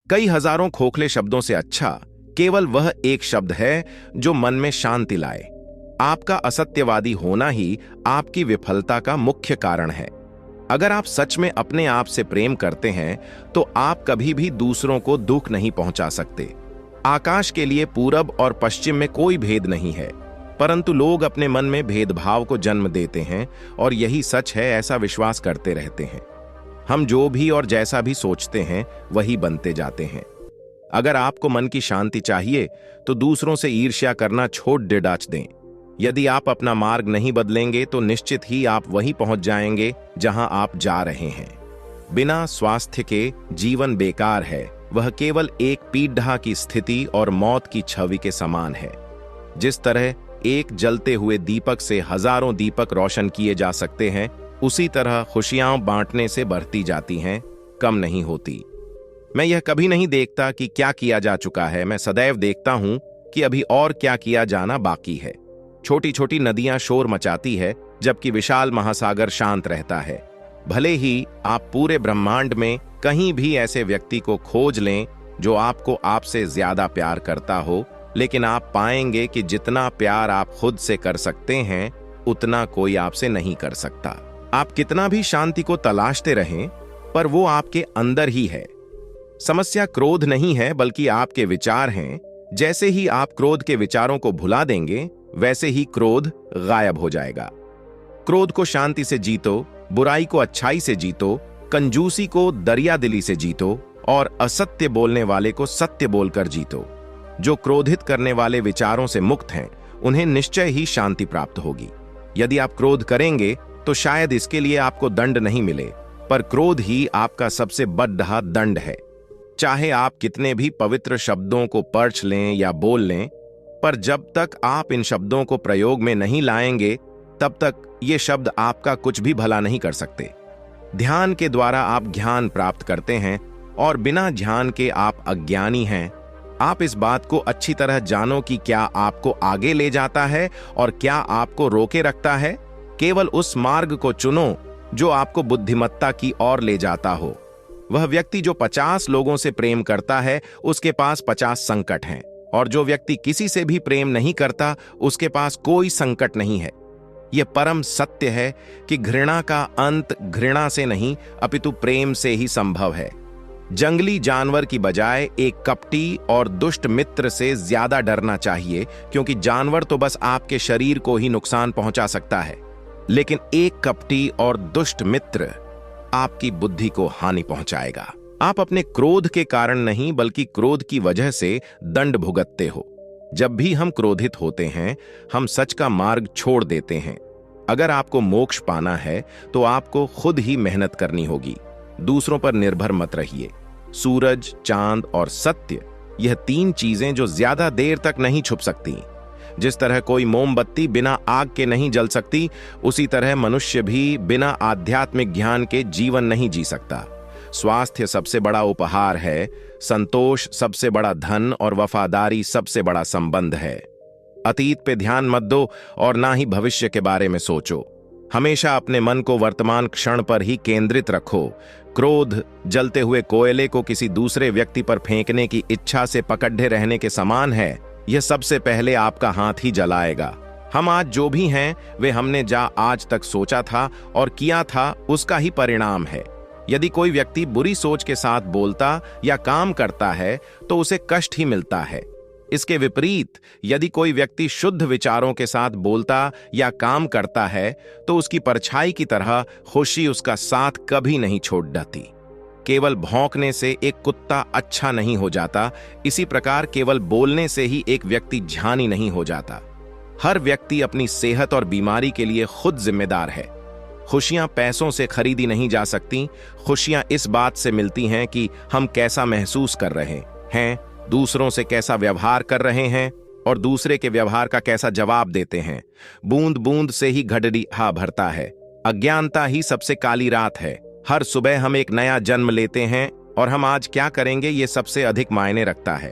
कई हजारों खोखले शब्दों से अच्छा केवल वह एक शब्द है जो मन में शांति लाए। आपका असत्यवादी होना ही आपकी विफलता का मुख्य कारण है। अगर आप सच में अपने आप से प्रेम करते हैं तो आप कभी भी दूसरों को दुख नहीं पहुंचा सकते। आकाश के लिए पूरब और पश्चिम में कोई भेद नहीं है, परंतु लोग अपने मन में भेदभाव को जन्म देते हैं और यही सच है, ऐसा विश्वास करते रहते हैं। हम जो भी और जैसा भी सोचते हैं वही बनते जाते हैं। अगर आपको मन की शांति चाहिए तो दूसरों से ईर्ष्या करना छोड़ डिडाच दें। यदि आप अपना मार्ग नहीं बदलेंगे तो निश्चित ही आप वहीं पहुंच जाएंगे जहां आप जा रहे हैं। बिना स्वास्थ्य के जीवन बेकार है, वह केवल एक पीढ़ा की स्थिति और मौत की छवि के समान है। जिस तरह एक जलते हुए दीपक से हजारों दीपक रोशन किए जा सकते हैं, उसी तरह खुशियां बांटने से बढ़ती जाती हैं, कम नहीं होती। मैं यह कभी नहीं देखता कि क्या किया जा चुका है, मैं सदैव देखता हूं कि अभी और क्या किया जाना बाकी है। छोटी छोटी नदियां शोर मचाती है जबकि विशाल महासागर शांत रहता है। भले ही आप पूरे ब्रह्मांड में कहीं भी ऐसे व्यक्ति को खोज लें जो आपको आपसे ज्यादा प्यार करता हो, लेकिन आप पाएंगे कि जितना प्यार आप खुद से कर सकते हैं उतना कोई आपसे नहीं कर सकता। आप कितना भी शांति को तलाशते रहें, पर वो आपके अंदर ही है। समस्या क्रोध नहीं है बल्कि आपके विचार हैं। जैसे ही आप क्रोध के विचारों को भुला देंगे वैसे ही क्रोध गायब हो जाएगा। क्रोध को शांति से जीतो, बुराई को अच्छाई से जीतो, कंजूसी को दरियादिली से जीतो और असत्य बोलने वाले को सत्य बोलकर जीतो। जो क्रोधित करने वाले विचारों से मुक्त हैं उन्हें निश्चय ही शांति प्राप्त होगी। यदि आप क्रोध करेंगे तो शायद इसके लिए आपको दंड नहीं मिले, पर क्रोध ही आपका सबसे बड़ा दंड है। चाहे आप कितने भी पवित्र शब्दों को परछ लें या बोल लें, पर जब तक आप इन शब्दों को प्रयोग में नहीं लाएंगे तब तक ये शब्द आपका कुछ भी भला नहीं कर सकते। ध्यान के द्वारा आप ज्ञान प्राप्त करते हैं और बिना ध्यान के आप अज्ञानी हैं। आप इस बात को अच्छी तरह जानो कि क्या आपको आगे ले जाता है और क्या आपको रोके रखता है। केवल उस मार्ग को चुनो जो आपको बुद्धिमत्ता की ओर ले जाता हो। वह व्यक्ति जो 50 लोगों से प्रेम करता है उसके पास 50 संकट हैं, और जो व्यक्ति किसी से भी प्रेम नहीं करता उसके पास कोई संकट नहीं है। यह परम सत्य है कि घृणा का अंत घृणा से नहीं अपितु प्रेम से ही संभव है। जंगली जानवर की बजाय एक कपटी और दुष्ट मित्र से ज्यादा डरना चाहिए, क्योंकि जानवर तो बस आपके शरीर को ही नुकसान पहुंचा सकता है, लेकिन एक कपटी और दुष्ट मित्र आपकी बुद्धि को हानि पहुंचाएगा। आप अपने क्रोध के कारण नहीं बल्कि क्रोध की वजह से दंड भुगतते हो। जब भी हम क्रोधित होते हैं हम सच का मार्ग छोड़ देते हैं। अगर आपको मोक्ष पाना है तो आपको खुद ही मेहनत करनी होगी, दूसरों पर निर्भर मत रहिए। सूरज, चांद और सत्य, यह 3 चीजें जो ज्यादा देर तक नहीं छुप सकती। जिस तरह कोई मोमबत्ती बिना आग के नहीं जल सकती, उसी तरह मनुष्य भी बिना आध्यात्मिक ज्ञान के जीवन नहीं जी सकता। स्वास्थ्य सबसे बड़ा उपहार है, संतोष सबसे बड़ा धन और वफादारी सबसे बड़ा संबंध है। अतीत पे ध्यान मत दो और ना ही भविष्य के बारे में सोचो। हमेशा अपने मन को वर्तमान क्षण पर ही केंद्रित रखो। क्रोध जलते हुए कोयले को किसी दूसरे व्यक्ति पर फेंकने की इच्छा से पकड़े रहने के समान है। यह सबसे पहले आपका हाथ ही जलाएगा। हम आज जो भी हैं वे हमने आज तक सोचा था और किया था उसका ही परिणाम है। यदि कोई व्यक्ति बुरी सोच के साथ बोलता या काम करता है तो उसे कष्ट ही मिलता है। इसके विपरीत यदि कोई व्यक्ति शुद्ध विचारों के साथ बोलता या काम करता है तो उसकी परछाई की तरह खुशी उसका साथ कभी नहीं छोड़ देती। केवल भौंकने से एक कुत्ता अच्छा नहीं हो जाता, इसी प्रकार केवल बोलने से ही एक व्यक्ति ज्ञानी नहीं हो जाता। हर व्यक्ति अपनी सेहत और बीमारी के लिए खुद जिम्मेदार है। खुशियां पैसों से खरीदी नहीं जा सकती। खुशियां इस बात से मिलती हैं कि हम कैसा महसूस कर रहे हैं, दूसरों से कैसा व्यवहार कर रहे हैं और दूसरे के व्यवहार का कैसा जवाब देते हैं। बूंद बूंद से ही घड़ा भरता है। अज्ञानता ही सबसे काली रात है। हर सुबह हम एक नया जन्म लेते हैं और हम आज क्या करेंगे ये सबसे अधिक मायने रखता है।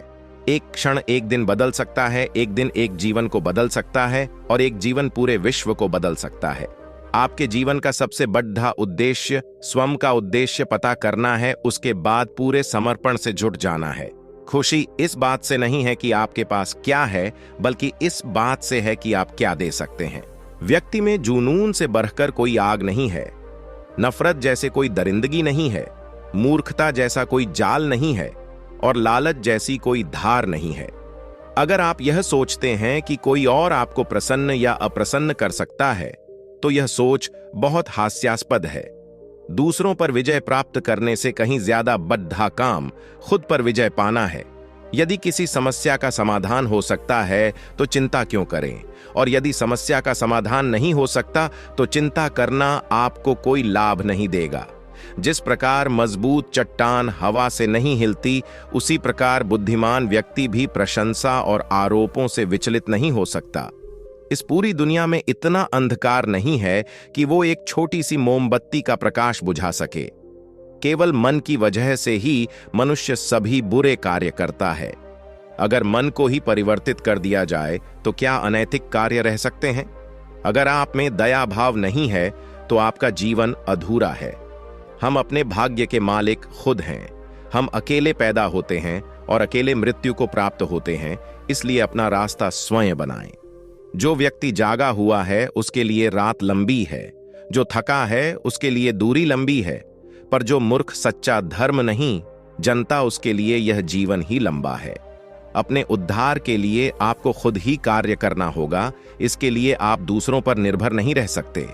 एक क्षण एक दिन बदल सकता है, एक दिन एक जीवन को बदल सकता है और एक जीवन पूरे विश्व को बदल सकता है। आपके जीवन का सबसे बड़ा उद्देश्य स्वयं का उद्देश्य पता करना है, उसके बाद पूरे समर्पण से जुट जाना है। खुशी इस बात से नहीं है कि आपके पास क्या है, बल्कि इस बात से है कि आप क्या दे सकते हैं। व्यक्ति में जुनून से बढ़कर कोई आग नहीं है, नफरत जैसे कोई दरिंदगी नहीं है, मूर्खता जैसा कोई जाल नहीं है और लालच जैसी कोई धार नहीं है। अगर आप यह सोचते हैं कि कोई और आपको प्रसन्न या अप्रसन्न कर सकता है, तो यह सोच बहुत हास्यास्पद है। दूसरों पर विजय प्राप्त करने से कहीं ज्यादा बड़ा काम खुद पर विजय पाना है। यदि किसी समस्या का समाधान हो सकता है तो चिंता क्यों करें, और यदि समस्या का समाधान नहीं हो सकता तो चिंता करना आपको कोई लाभ नहीं देगा। जिस प्रकार मजबूत चट्टान हवा से नहीं हिलती, उसी प्रकार बुद्धिमान व्यक्ति भी प्रशंसा और आरोपों से विचलित नहीं हो सकता। इस पूरी दुनिया में इतना अंधकार नहीं है कि वो एक छोटी सी मोमबत्ती का प्रकाश बुझा सके। केवल मन की वजह से ही मनुष्य सभी बुरे कार्य करता है। अगर मन को ही परिवर्तित कर दिया जाए तो क्या अनैतिक कार्य रह सकते हैं? अगर आप में दया भाव नहीं है तो आपका जीवन अधूरा है। हम अपने भाग्य के मालिक खुद हैं। हम अकेले पैदा होते हैं और अकेले मृत्यु को प्राप्त होते हैं, इसलिए अपना रास्ता स्वयं बनाएं। जो व्यक्ति जागा हुआ है उसके लिए रात लंबी है, जो थका है उसके लिए दूरी लंबी है, पर जो मूर्ख सच्चा धर्म नहीं जनता, उसके लिए यह जीवन ही लंबा है। अपने उद्धार के लिए आपको खुद ही कार्य करना होगा, इसके लिए आप दूसरों पर निर्भर नहीं रह सकते।